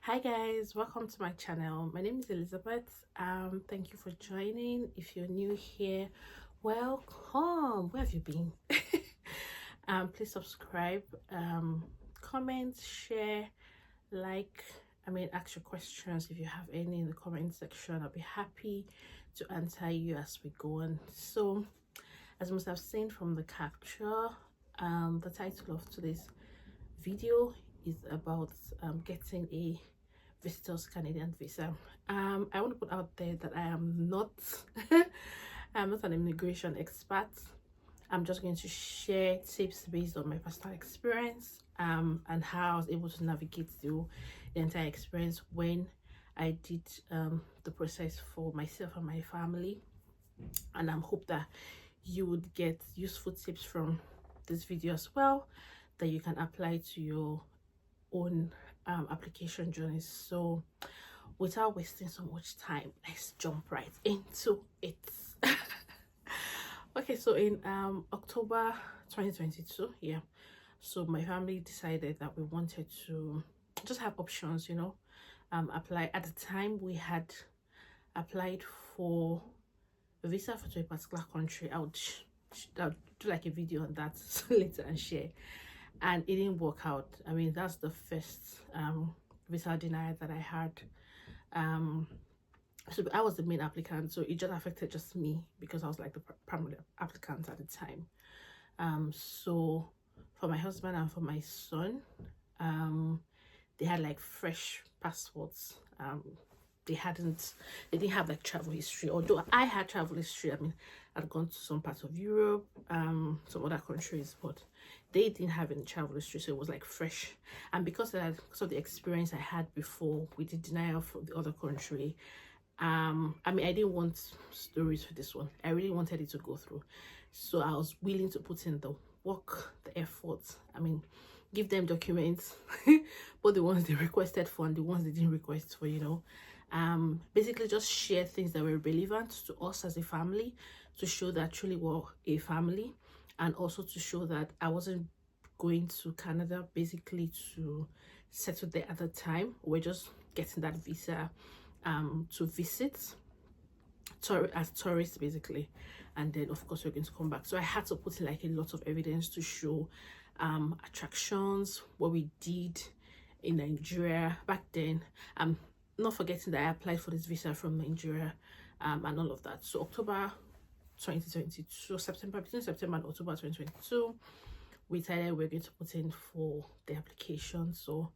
Hi guys, welcome to my channel. My name is Elizabeth. Thank you for joining. If you're new here, welcome. Where have you been? Please subscribe, comment, share, like, ask your questions if you have any in the comment section. I'll be happy to answer you as we go on. So as you must have seen from the capture, the title of today's video is about getting a visitors Canadian visa. I want to put out there that I am not I'm not an immigration expert. I'm just going to share tips based on my personal experience and how I was able to navigate through the entire experience when I did the process for myself and my family. And I hope that you would get useful tips from this video as well that you can apply to your own application journeys. So without wasting so much time, let's jump right into it. Okay, so in October 2022, so my family decided that we wanted to just have options, apply. At the time we had applied for a visa to a particular country. I'll do like a video on that later and share. And it didn't work out. I mean, that's the first visa denial that I had. So I was the main applicant, so it just affected just me because I was like the primary applicant at the time. So for my husband and for my son, they had like fresh passports. They didn't have like travel history, although I had travel history. I mean, I'd gone to some parts of Europe, some other countries, but they didn't have any travel history, so it was like fresh. And because of the experience I had before with the denial from the other country, I didn't want stories for this one. I really wanted it to go through, so I was willing to put in the work, the effort. Give them documents, both the ones they requested for and the ones they didn't request for, basically just share things that were relevant to us as a family, to show that truly we're a family, and also to show that I wasn't going to Canada basically to settle there at the time. We're just getting that visa to visit as tourists basically, and then of course we're going to come back. So I had to put in like a lot of evidence to show attractions, what we did in Nigeria back then. Not forgetting that I applied for this visa from Nigeria, and all of that. So October 2022, between September and October 2022, we decided we're going to put in for the application. So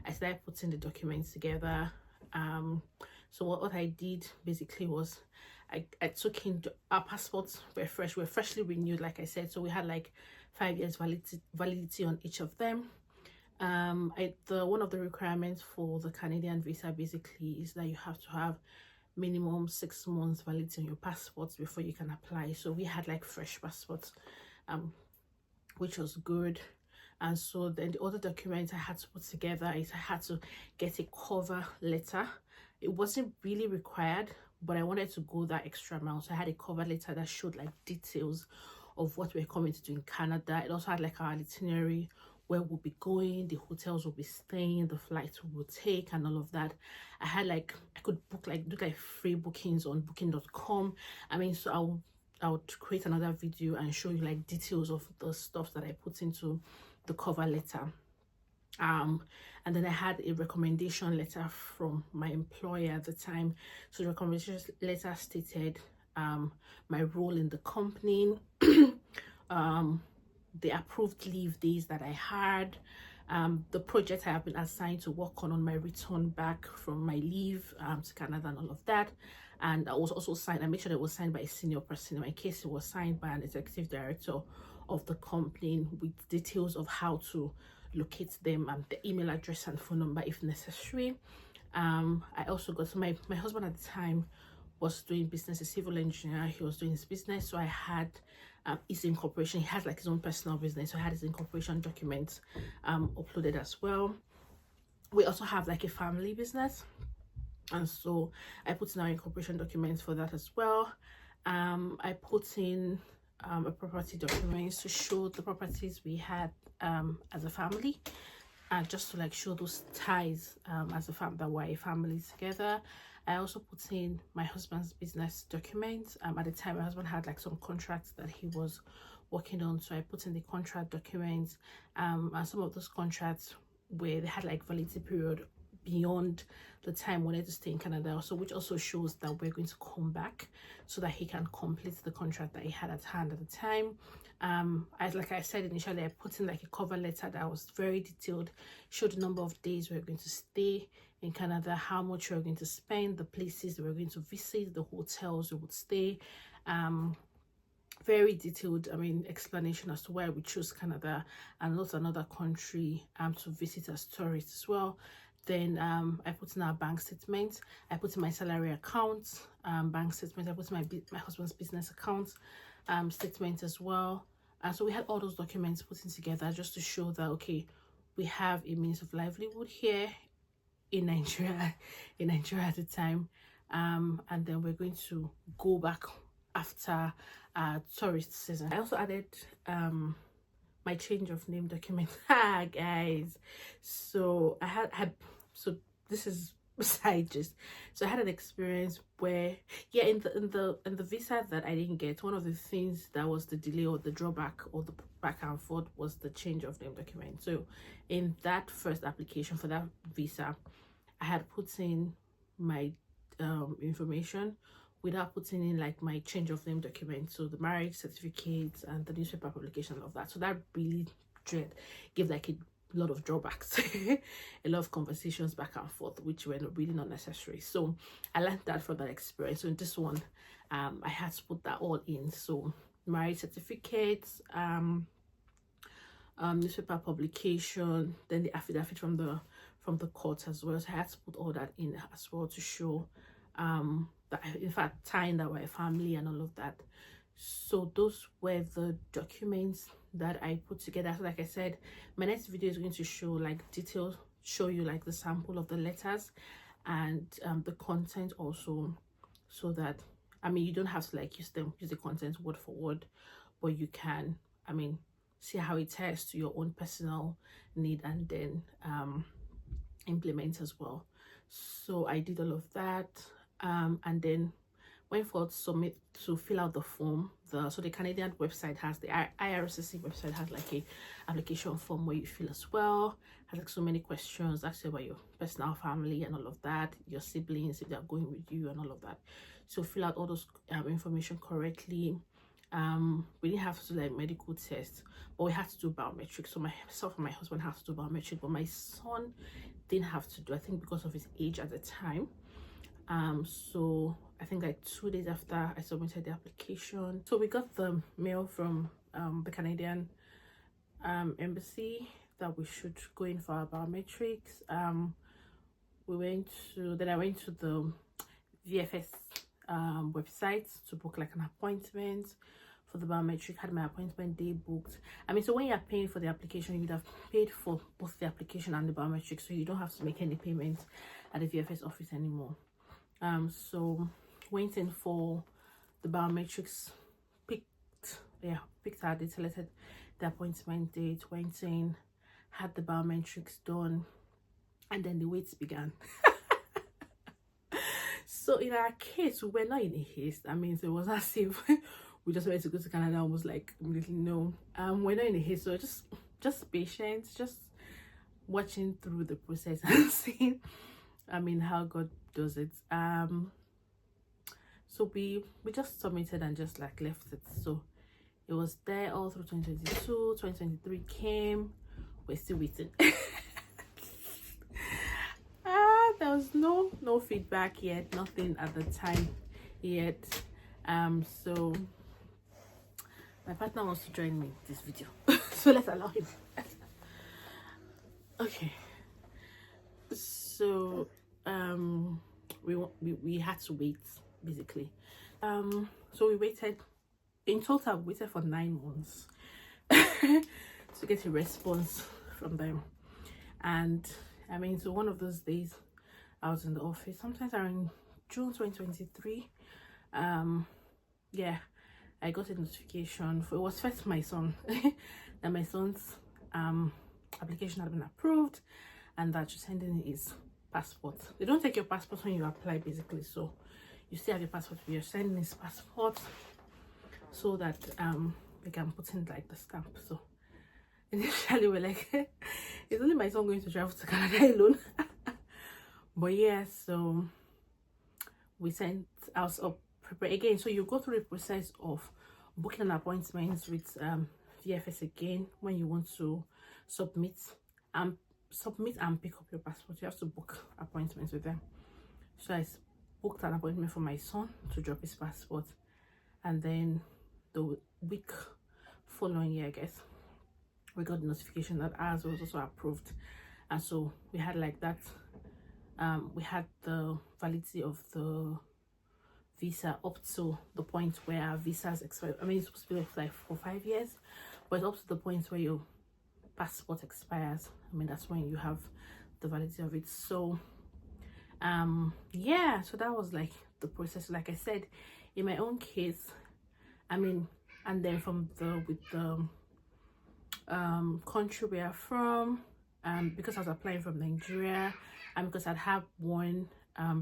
I started putting the documents together. So what I did basically was I took in our passports were freshly renewed, like I said. So we had like 5 years validity on each of them. One of the requirements for the Canadian visa basically is that you have to have minimum 6 months validity on your passports before you can apply. So we had like fresh passports, which was good. And so then the other documents I had to put together is I had to get a cover letter. It wasn't really required, but I wanted to go that extra mile. So I had a cover letter that showed like details of what we're coming to do in Canada. It also had like our itinerary, where we'll be going, the hotels we'll be staying, the flights we'll take, and all of that. I could do free bookings on booking.com. So I would create another video and show you like details of the stuff that I put into the cover letter. And then I had a recommendation letter from my employer at the time. So the recommendation letter stated my role in the company, the approved leave days that I had, the project I have been assigned to work on my return back from my leave to Canada, and all of that. And I was also signed. I made sure that it was signed by a senior person. In my case, it was signed by an executive director of the company, with details of how to locate them, the email address and phone number if necessary. I also got my husband at the time was doing business, a civil engineer. He was doing his business, so I had his incorporation. He has like his own personal business, so I had his incorporation documents uploaded as well. We also have like a family business, and so I put in our incorporation documents for that as well. I put in a property documents to show the properties we had as a family. just to like show those ties as a family, that we're a family together. I also put in my husband's business documents. At the time my husband had like some contracts that he was working on, so I put in the contract documents, and some of those contracts where they had like validity period beyond the time we wanted to stay in Canada, so which also shows that we're going to come back so that he can complete the contract that he had at hand at the time. Like I said initially, I put in like a cover letter that was very detailed, showed the number of days we're going to stay in Canada, how much we're going to spend, the places we're going to visit, the hotels we would stay, very detailed explanation as to why we chose Canada and not another country to visit as tourists as well. Then I put in our bank statement, I put in my salary account bank statement, I put in my husband's business account statement as well. And so we had all those documents put in together just to show that, okay, we have a means of livelihood here in Nigeria at the time, and then we're going to go back after tourist season. I also added my change of name document. Guys, so I had so this is beside just, so I had an experience where, yeah, in the visa that I didn't get, one of the things that was the delay or the drawback or the back and forth was the change of name document. So in that first application for that visa, I had put in my information without putting in like my change of name document, so the marriage certificate and the newspaper publication of that. So that really gave like a lot of drawbacks, a lot of conversations back and forth, which were really not necessary. So I learned that from that experience. So in this one, I had to put that all in. So marriage certificates, newspaper publication, then the affidavit from the court as well. So I had to put all that in as well to show that in fact tying that we're a family and all of that. So those were the documents that I put together. So like I said, my next video is going to show like details, show you like the sample of the letters and the content also, so that you don't have to like use the content word for word, but you can see how it ties to your own personal need and then implement as well. So I did all of that, and then went for submit to fill out the form. So the Canadian website has, the IRCC website has like a application form where you fill as well. Has like so many questions, actually about your personal family and all of that, your siblings if they're going with you and all of that. So fill out all those information correctly. We didn't have to do like medical tests, but we had to do biometrics. So myself and my husband had to do biometric, but my son didn't have to do, I think because of his age at the time. So I think like 2 days after I submitted the application, so we got the mail from the Canadian embassy that we should go in for our biometrics. I went to the VFS website to book like an appointment for the biometric. Had my appointment day booked. So when you're paying for the application, you'd have paid for both the application and the biometric, so you don't have to make any payments at the VFS office anymore. So went in for the biometrics, picked our date, selected the appointment date, went in, had the biometrics done, and then the waits began. So in our case, we were not in a haste. So it was as if we just wanted to go to Canada and was like, no, we're not in a haste. So just patience, just watching through the process and seeing how God does it. So we just submitted and just like left it. So it was there all through 2022. 2023 came, we're still waiting. There was no feedback yet, nothing at the time yet. So my partner wants to join me in this video. So let's allow him. Okay, so we had to wait basically. So we waited, in total we waited for 9 months to get a response from them. And so one of those days I was in the office, sometimes around June 2023. Yeah, I got a notification it was first my son that my son's application had been approved and that you're sending his passport. They don't take your passport when you apply basically, so you still have your passport, you're sending his passport so that they can put in like the stamp. So initially we're like it's only my son going to travel to Canada alone. But yeah, so we sent us up prepare again. So you go through the process of booking an appointment with VFS again when you want to submit and pick up your passport. You have to book appointments with them. So I booked an appointment for my son to drop his passport, and then the week following year, I guess, we got the notification that ours was also approved. And so we had like that, we had the validity of the visa up to the point where our visas expire. I mean, it's supposed to be like for 5 years, but it's up to the point where your passport expires. I mean, that's when you have the validity of it. So yeah, so that was like the process. Like I said, in my own case, I mean, and then from the with the country we are from, because I was applying from Nigeria, and because I'd had one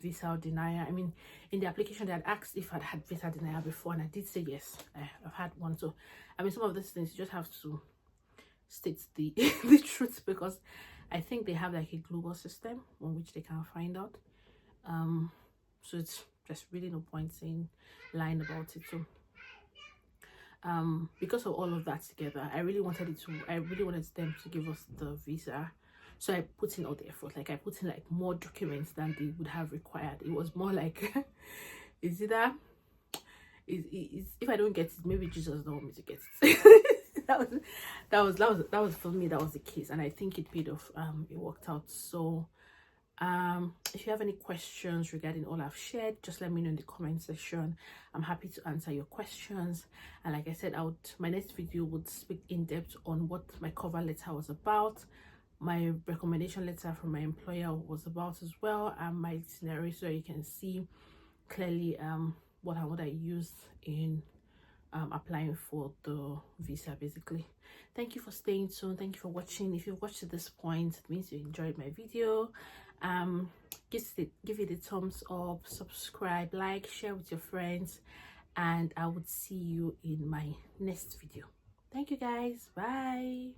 visa denier. I mean, in the application they had asked if I'd had visa denier before, and I did say yes, I've had one. So I mean, some of these things you just have to state the the truth, because I think they have like a global system on which they can find out. So it's just really no point saying lying about it. So because of all of that together, I really wanted them to give us the visa. So I put in all the effort. Like I put in like more documents than they would have required. It was more like is either if I don't get it, maybe Jesus don't want me to get it. that was for me, that was the case, and I think it paid off. It worked out. So if you have any questions regarding all I've shared, just let me know in the comment section. I'm happy to answer your questions. And like I said, my next video would speak in depth on what my cover letter was about, my recommendation letter from my employer was about as well, and my itinerary, so you can see clearly what I used in applying for the visa basically. Thank you for staying tuned. Thank you for watching. If you've watched to this point, it means you enjoyed my video. Give it a thumbs up, subscribe, like, share with your friends, and I would see you in my next video. Thank you guys. Bye.